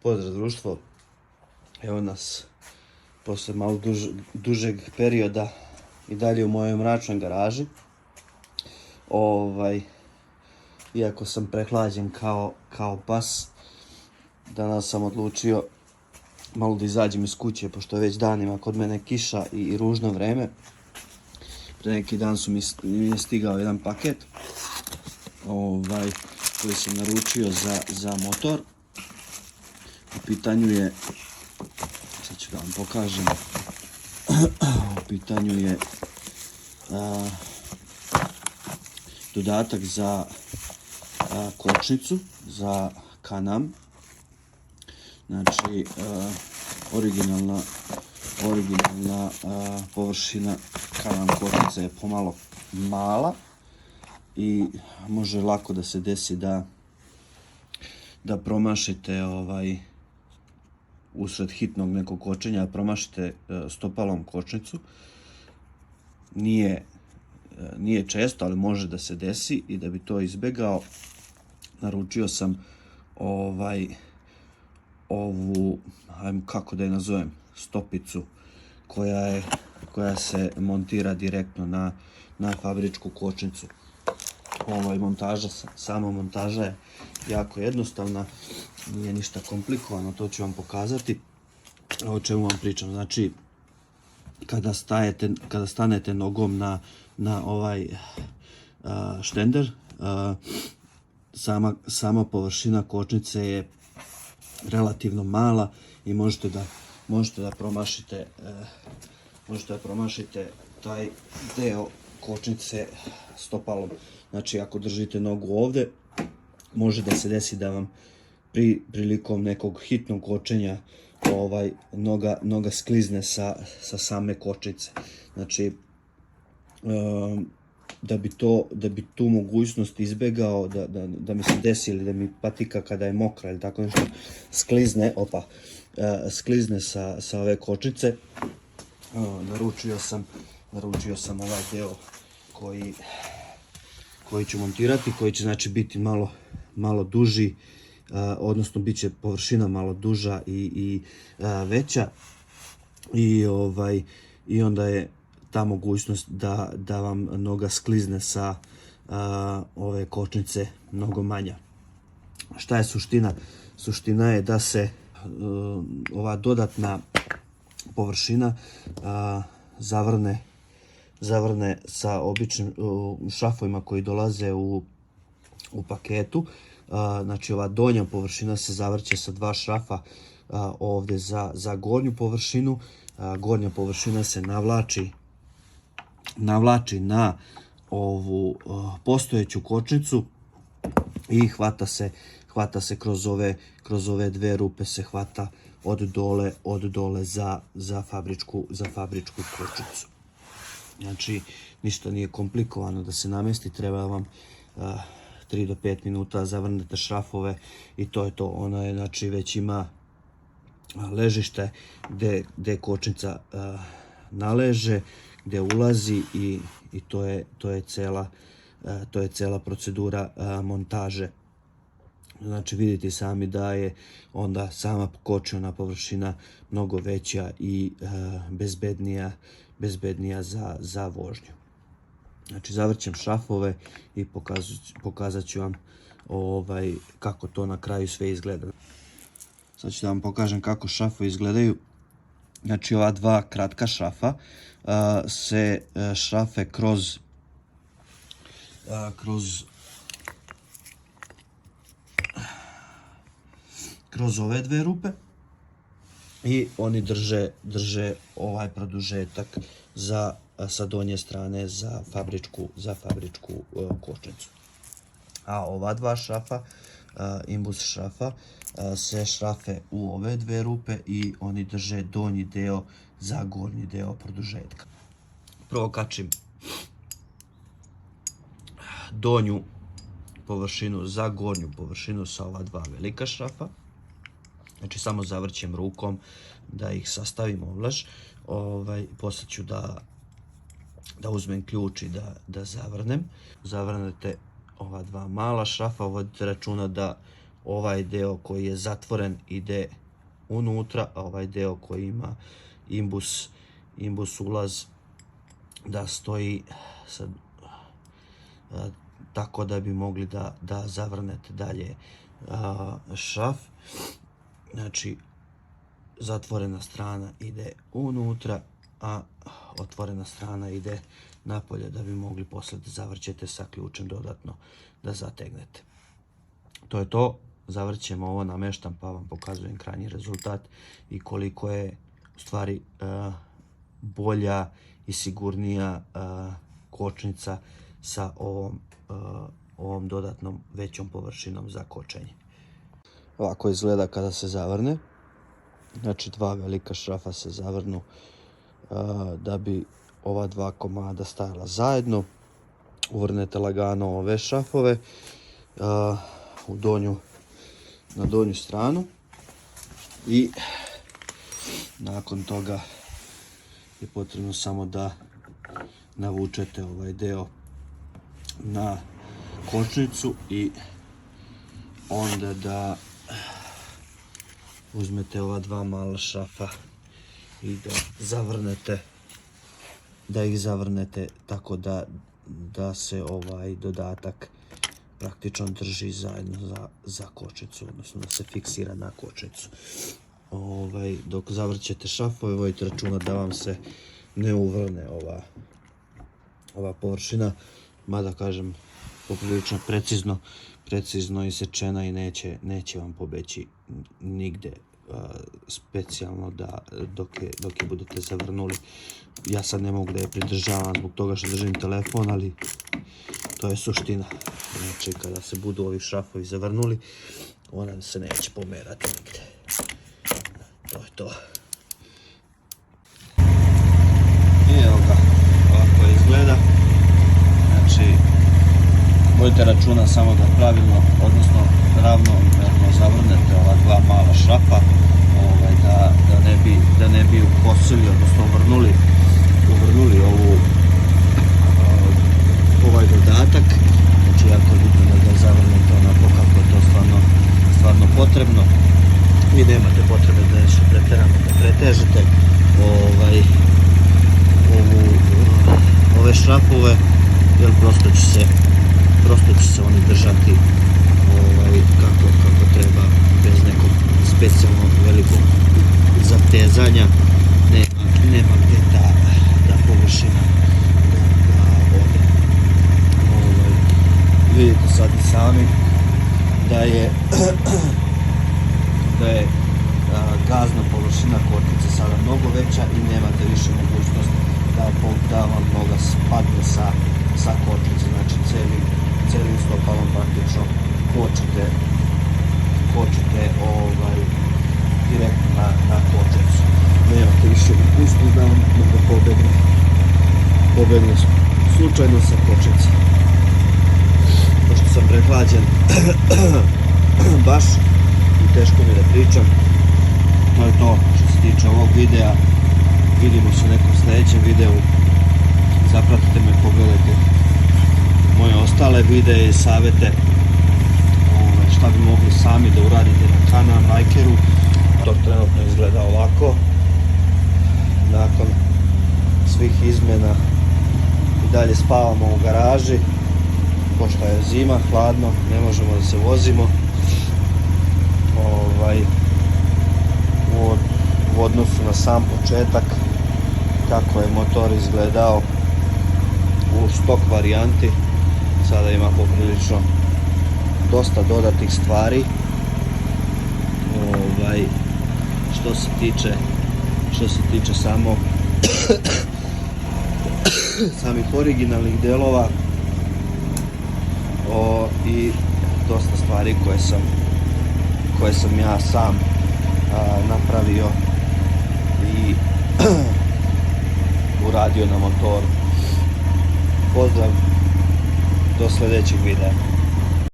Pozdrav društvo, evo nas posle malo dužeg perioda i dalje u mojoj mračnoj garaži. Iako sam prehlađen kao pas, danas sam odlučio malo da izađem iz kuće, pošto je već danima kod mene kiša i ružno vreme. Pre neki dan mi je stigao jedan paket koji sam naručio za motor. U pitanju je, sad ću da vam pokažem, u pitanju je dodatak za kočnicu, za Can-Am. Znači, originalna površina Can-Am kočnice je pomalo mala i može lako da se desi da promašite usred hitnog nekog kočenja, promašite stopalom kočnicu. Nije često, ali može da se desi, i da bi to izbegao, naručio sam ovu, kako da je nazovem, stopicu koja se montira direktno na fabričku kočnicu. Sama montaža je jako jednostavna, nije ništa komplikovano, to ću vam pokazati o čemu vam pričam. Znači, kada stanete nogom na ovaj štender, sama površina kočnice je relativno mala i možete da promašite taj deo kočnice stopalom. Znači, ako držite nogu ovde, može da se desi da vam prilikom nekog hitnog kočenja noga sklizne sa same kočnice. Znači, da bi tu mogućnost izbegao, da mi se desi ili da mi patika kada je mokra ili tako nešto sklizne sa ove kočnice, naručio sam ovaj deo koji ću montirati, koji će znači biti malo duži, odnosno bit će površina malo duža i veća, i onda je ta mogućnost da vam noga sklizne sa ove kočnice mnogo manja. Šta je suština? Suština je da se ova dodatna površina zavrne sa običnim šrafovima koji dolaze u paketu. Znači, ova donja površina se zavrće sa 2 šrafa ovde za gornju površinu. Gornja površina se navlači na ovu postojeću kočnicu i hvata se kroz ove 2 rupe, se hvata od dole za fabričku kočnicu. Znači, ništa nije komplikovano da se namesti, treba vam 3 do 5 minuta, zavrnete šrafove i to je to. Ona je, znači, već ima ležište gde kočnica naleže, gde ulazi, i to je cela procedura montaže. Znači, vidite sami da je onda sama kočiona površina mnogo veća i bezbednija za vožnju. Znači, zavrćem šrafove i pokazat ću vam kako to na kraju sve izgleda. Sad ću da vam pokažem kako šrafovi izgledaju. Znači, ova 2 kratka šrafa se šrafe kroz ove 2 rupe i oni drže ovaj produžetak sa donje strane za fabričku kočnicu. A ova 2 šrafa, imbus šrafa, se šrafe u ove 2 rupe i oni drže donji deo za gornji deo produžetka. Prvo kačim donju površinu za gornju površinu sa ova 2 velika šrafa. Znači, samo zavrćem rukom da ih sastavim ovlaž. Posle ću da uzmem ključ i da zavrnem. Zavrnete ova 2 mala šrafa, vodite računa da ovaj deo koji je zatvoren ide unutra, a ovaj deo koji ima imbus ulaz da stoji sad, tako da bi mogli da zavrnete dalje šraf. Znači, zatvorena strana ide unutra, a otvorena strana ide napolje da bi mogli poslije da zavrćete sa ključem dodatno da zategnete. To je to. Zavrćemo ovo, nameštam pa vam pokazujem krajnji rezultat i koliko je u stvari bolja i sigurnija kočnica sa ovom dodatnom većom površinom za kočenje. Ovako izgleda kada se zavrne. Znači, dva velika šrafa se zavrnu da bi ova dva komada stajala zajedno. Uvrnete lagano ove šrafove na donju stranu i nakon toga je potrebno samo da navučete ovaj deo na kočnicu i onda da uzmete ova dva mala šrafa i da ih zavrnete tako da se ovaj dodatak praktično drži zajedno za kočnicu, odnosno da se fiksira na kočnicu. Dok zavrćete šrafove, vodite računa da vam se ne uvrne ova površina, mada kažem poprilično precizno isečena i neće vam pobeći nigde specijalno dok je budete zavrnuli. Ja sad ne mogu da je pridržavam zbog toga što držim telefon, ali to je suština. Znači, kada se budu ovi šrafovi zavrnuli, ona se neće pomerati nigde. To je to. I evo ga, ovako izgleda. Znači, vodite računa samo da pravilno, odnosno ravnomerno zavrnete ova dva mala šrafa, da ne bi ukosili, odnosno uvrnuli ovaj dodatak. Znači, jako je bitno da zavrnete onako kako je to stvarno potrebno. Vi nemate potrebe da nešto pretjerano da pretežete ove šrafove, jer prosto će se oni držati kako treba, bez nekog specijalnog velikog zatezanja. Nema gdje da površina ode. Vidite sad i sami da je gazna površina kočnice sada mnogo veća i nemate više mogućnost da vam noga spadne sa kočnice. Znači, celim stopalom praktično kočite direktno na kočnicu. Nemate više mogućnost da vam noga pobegne slučajno sa kočnice. Pošto sam prehlađen baš i teško mi da pričam, to je to što se tiče ovog videa. Vidimo se u nekom sljedećem videu. Zapratite me, pogledajte moje ostale videe i savjete šta bi mogli sami da uradite na Can-Am Rykeru. To trenutno izgleda ovako. Nakon svih izmjena i dalje spavamo u garaži, pošto je zima, hladno, ne možemo da se vozimo. U odnosu na sam početak, kako je motor izgledao u stok varijanti, sada ima poprilično dosta dodatih stvari. Što se tiče samih originalnih delova i dosta stvari koje sam ja sam napravio i uradio na motoru. Pozdrav, do sljedećeg videa.